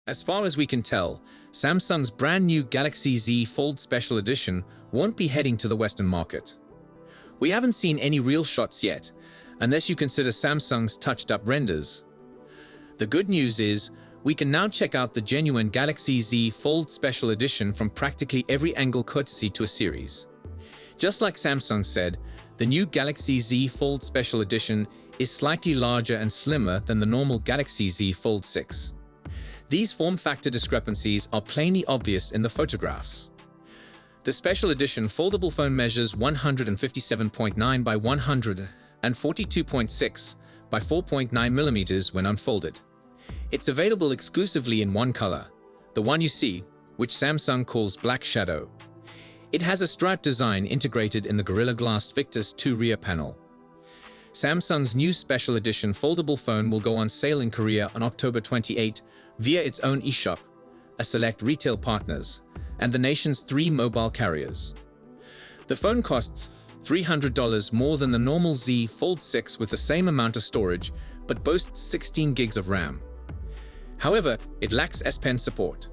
As far as we can tell, Samsung's brand new Galaxy Z Fold Special Edition won't be heading to the Western market. We haven't seen any real shots yet, unless you consider Samsung's touched-up renders. The good news is, we can now check out the genuine Galaxy Z Fold Special Edition from practically every angle courtesy to a series. Just like Samsung said, the new Galaxy Z Fold Special Edition is slightly larger and slimmer than the normal Galaxy Z Fold 6. These form factor discrepancies are plainly obvious in the photographs. The Special Edition foldable phone measures 157.9 by 142.6 by 4.9 millimeters when unfolded. It's available exclusively in one color, the one you see, which Samsung calls Black Shadow. It has a striped design integrated in the Gorilla Glass Victus 2 rear panel. Samsung's new Special Edition foldable phone will go on sale in Korea on October 28 via its own eShop, a select retail partners, and the nation's 3 mobile carriers. The phone costs $300 more than the normal Z Fold 6 with the same amount of storage, but boasts 16 gigs of RAM. However, it lacks S Pen support.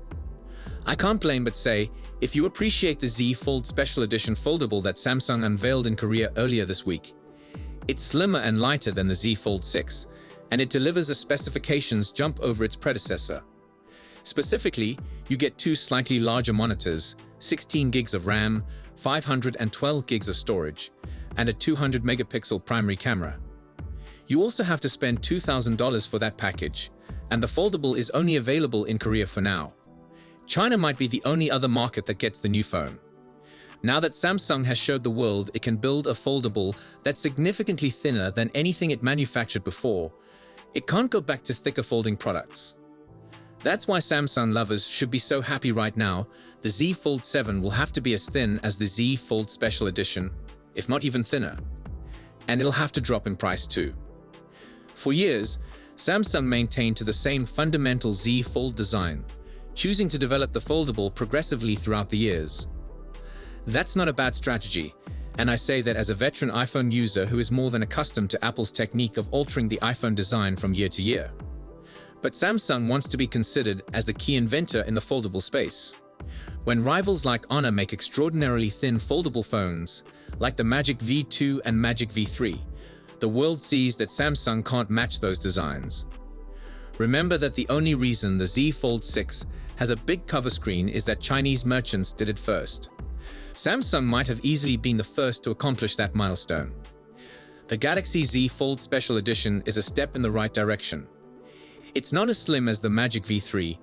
I can't blame but say, if you appreciate the Z Fold Special Edition foldable that Samsung unveiled in Korea earlier this week, it's slimmer and lighter than the Z Fold 6, and it delivers a specifications jump over its predecessor. Specifically, you get 2 slightly larger monitors, 16 gigs of RAM, 512 gigs of storage, and a 200 megapixel primary camera. You also have to spend $2,000 for that package, and the foldable is only available in Korea for now. China might be the only other market that gets the new phone. Now that Samsung has showed the world it can build a foldable that's significantly thinner than anything it manufactured before, it can't go back to thicker folding products. That's why Samsung lovers should be so happy right now. The Z Fold 7 will have to be as thin as the Z Fold Special Edition, if not even thinner. And it'll have to drop in price too. For years, Samsung maintained to the same fundamental Z Fold design, choosing to develop the foldable progressively throughout the years. That's not a bad strategy, and I say that as a veteran iPhone user who is more than accustomed to Apple's technique of altering the iPhone design from year to year. But Samsung wants to be considered as the key inventor in the foldable space. When rivals like Honor make extraordinarily thin foldable phones, like the Magic V2 and Magic V3, the world sees that Samsung can't match those designs. Remember that the only reason the Z Fold 6 has a big cover screen is that Chinese merchants did it first. Samsung might have easily been the first to accomplish that milestone. The Galaxy Z Fold Special Edition is a step in the right direction. It's not as slim as the Magic V3,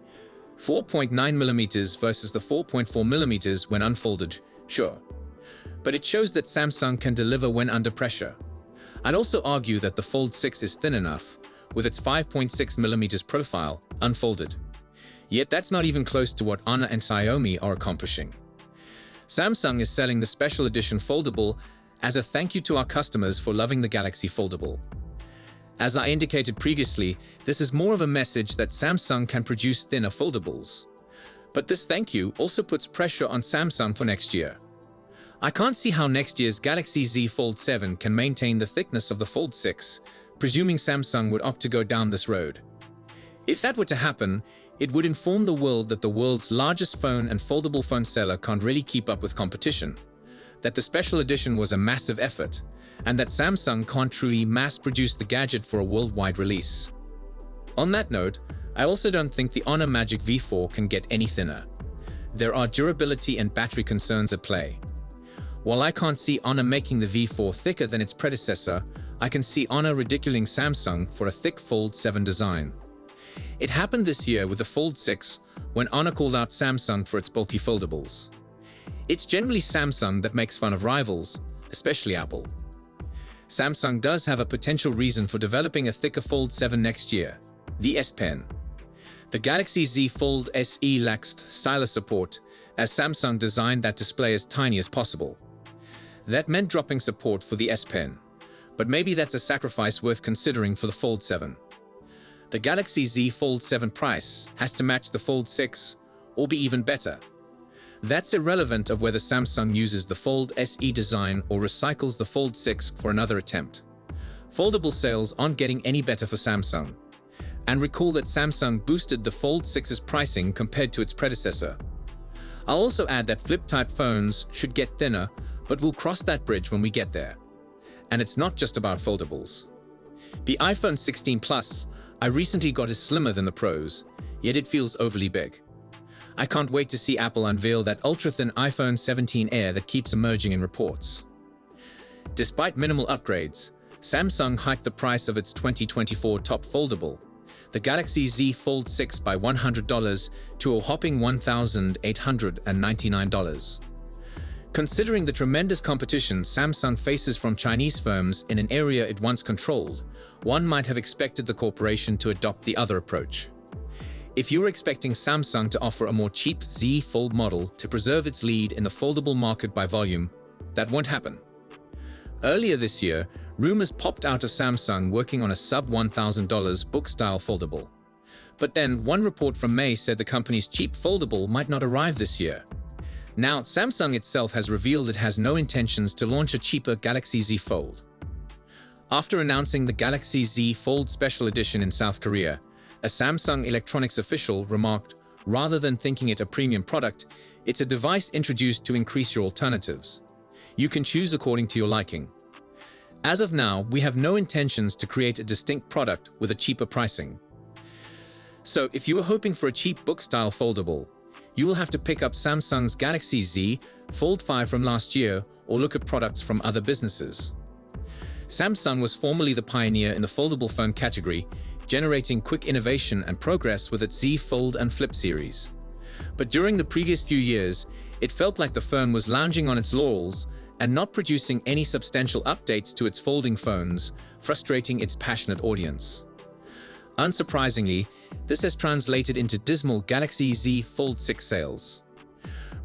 4.9mm versus the 4.4mm when unfolded, sure. But it shows that Samsung can deliver when under pressure. I'd also argue that the Fold 6 is thin enough, with its 5.6mm profile, unfolded. Yet that's not even close to what Honor and Xiaomi are accomplishing. Samsung is selling the Special Edition foldable as a thank you to our customers for loving the Galaxy Foldable. As I indicated previously, this is more of a message that Samsung can produce thinner foldables. But this thank you also puts pressure on Samsung for next year. I can't see how next year's Galaxy Z Fold 7 can maintain the thickness of the Fold 6, presuming Samsung would opt to go down this road. If that were to happen, it would inform the world that the world's largest phone and foldable phone seller can't really keep up with competition, that the Special Edition was a massive effort, and that Samsung can't truly mass-produce the gadget for a worldwide release. On that note, I also don't think the Honor Magic V4 can get any thinner. There are durability and battery concerns at play. While I can't see Honor making the V4 thicker than its predecessor, I can see Honor ridiculing Samsung for a thick Fold 7 design. It happened this year with the Fold 6 when Honor called out Samsung for its bulky foldables. It's generally Samsung that makes fun of rivals, especially Apple. Samsung does have a potential reason for developing a thicker Fold 7 next year, the S Pen. The Galaxy Z Fold SE lacks stylus support, as Samsung designed that display as tiny as possible. That meant dropping support for the S Pen, but maybe that's a sacrifice worth considering for the Fold 7. The Galaxy Z Fold 7 price has to match the Fold 6, or be even better. That's irrelevant of whether Samsung uses the Fold SE design or recycles the Fold 6 for another attempt. Foldable sales aren't getting any better for Samsung. And recall that Samsung boosted the Fold 6's pricing compared to its predecessor. I'll also add that flip-type phones should get thinner, but we'll cross that bridge when we get there. And it's not just about foldables. The iPhone 16 Plus I recently got is slimmer than the Pros, yet it feels overly big. I can't wait to see Apple unveil that ultra-thin iPhone 17 Air that keeps emerging in reports. Despite minimal upgrades, Samsung hiked the price of its 2024 top foldable, the Galaxy Z Fold 6, by $100 to a whopping $1,899. Considering the tremendous competition Samsung faces from Chinese firms in an area it once controlled, one might have expected the corporation to adopt the other approach. If you were expecting Samsung to offer a more cheap Z Fold model to preserve its lead in the foldable market by volume, that won't happen. Earlier this year, rumors popped out of Samsung working on a sub-$1,000 book-style foldable. But then, one report from May said the company's cheap foldable might not arrive this year. Now, Samsung itself has revealed it has no intentions to launch a cheaper Galaxy Z Fold. After announcing the Galaxy Z Fold Special Edition in South Korea, a Samsung electronics official remarked, "Rather than thinking it a premium product, it's a device introduced to increase your alternatives. You can choose according to your liking." As of now, we have no intentions to create a distinct product with a cheaper pricing. So if you were hoping for a cheap book-style foldable, you will have to pick up Samsung's Galaxy Z Fold 5 from last year or look at products from other businesses. Samsung was formerly the pioneer in the foldable phone category, generating quick innovation and progress with its Z Fold and Flip series. But during the previous few years, it felt like the firm was lounging on its laurels and not producing any substantial updates to its folding phones, frustrating its passionate audience. Unsurprisingly, this has translated into dismal Galaxy Z Fold 6 sales.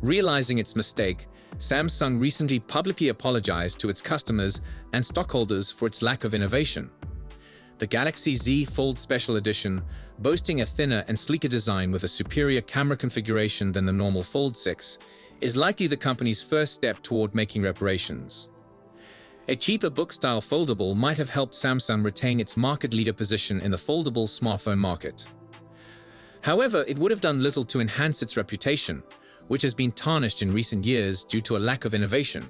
Realizing its mistake, Samsung recently publicly apologized to its customers and stockholders for its lack of innovation. The Galaxy Z Fold Special Edition, boasting a thinner and sleeker design with a superior camera configuration than the normal Fold 6, is likely the company's first step toward making reparations. A cheaper book-style foldable might have helped Samsung retain its market leader position in the foldable smartphone market. However, it would have done little to enhance its reputation, which has been tarnished in recent years due to a lack of innovation.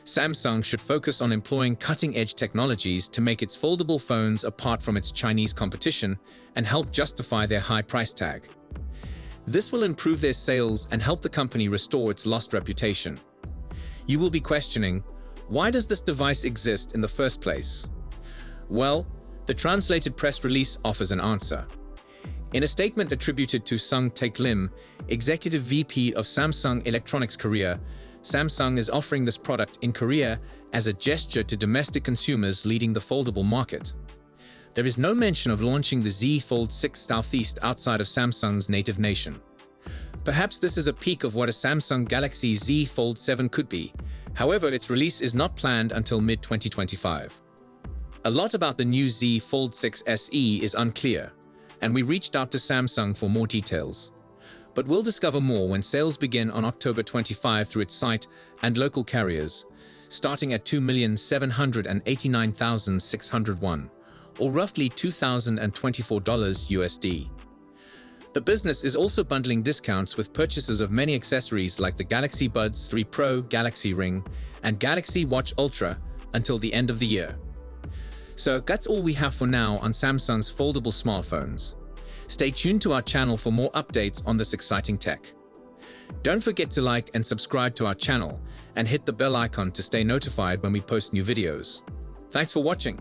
Samsung should focus on employing cutting-edge technologies to make its foldable phones apart from its Chinese competition and help justify their high price tag. This will improve their sales and help the company restore its lost reputation. You will be questioning, why does this device exist in the first place? Well, the translated press release offers an answer. In a statement attributed to Sung Taek Lim, Executive VP of Samsung Electronics Korea, Samsung is offering this product in Korea as a gesture to domestic consumers leading the foldable market. There is no mention of launching the Z Fold 6 Southeast outside of Samsung's native nation. Perhaps this is a peek of what a Samsung Galaxy Z Fold 7 could be. However, its release is not planned until mid-2025. A lot about the new Z Fold 6 SE is unclear, and we reached out to Samsung for more details. But we'll discover more when sales begin on October 25 through its site and local carriers, starting at $2,789,601, or roughly $2,024 USD. The business is also bundling discounts with purchases of many accessories like the Galaxy Buds 3 Pro, Galaxy Ring, and Galaxy Watch Ultra until the end of the year. So that's all we have for now on Samsung's foldable smartphones. Stay tuned to our channel for more updates on this exciting tech. Don't forget to like and subscribe to our channel and hit the bell icon to stay notified when we post new videos. Thanks for watching.